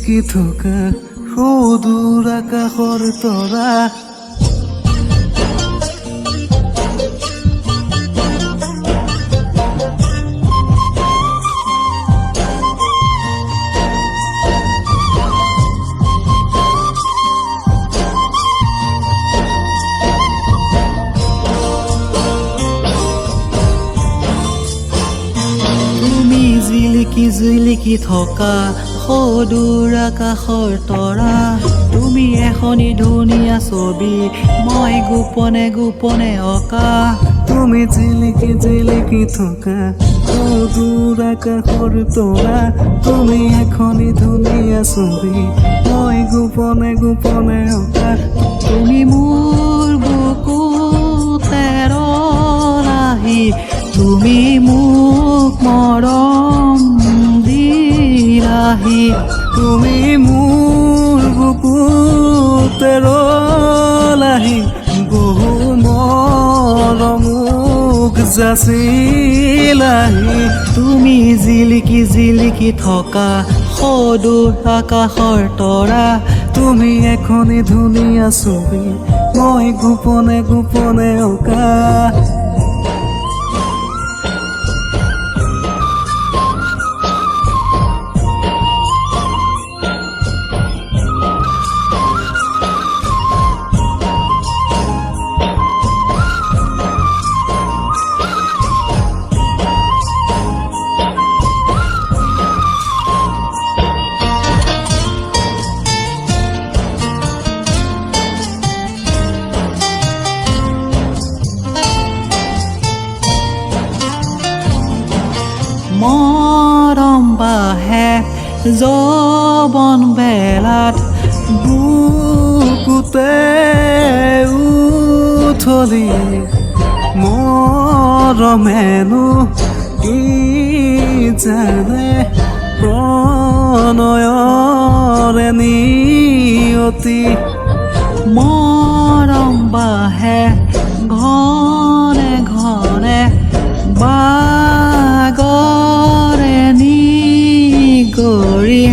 জিলিকি থকা সুদূৰ আকাশৰ তৰা জিলিকি থকা সুদূৰ আকাশৰ তৰা তুমি এখনি ধুনীয়া ছবি মই গোপনে গোপনে অঁকা তুমি জিলিকি থকা সুদূৰ আকাশৰ তৰা তুমি এখনি ধুনীয়া ছবি মই গোপনে গোপনে অঁকা তুমি মোৰ বুকুতে ৰলাহি তুমি মোক মৰম দিলাহি তুমি মোৰ বুকুতে ৰলাহি বহু মৰম মোক যাচিলাহি তুমি জিলিকি থকা সুদূৰ আকাশৰ তৰা তুমি এখনি ধুনীয়া ছবি মই গোপনে গোপনে অঁকা মৰম বাহে যৌৱন বেলাত বুকুতে উঠলি মৰমেনো কি জানে প্ৰণয়ৰে নিয়তি মৰম বাহে ঘনে ঘনে বাগৰে নিগৰি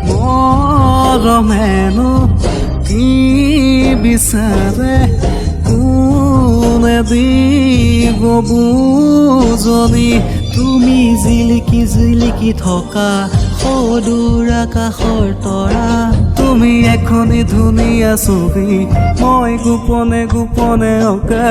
মৰমেনো কি বিচাৰে কোনে দিব বুজনি তুমি জিলিকি থকা সুদূৰ আকাশৰ তৰা তুমি এখনি ধুনীয়া ছবি মই গোপনে গোপনে অঁকা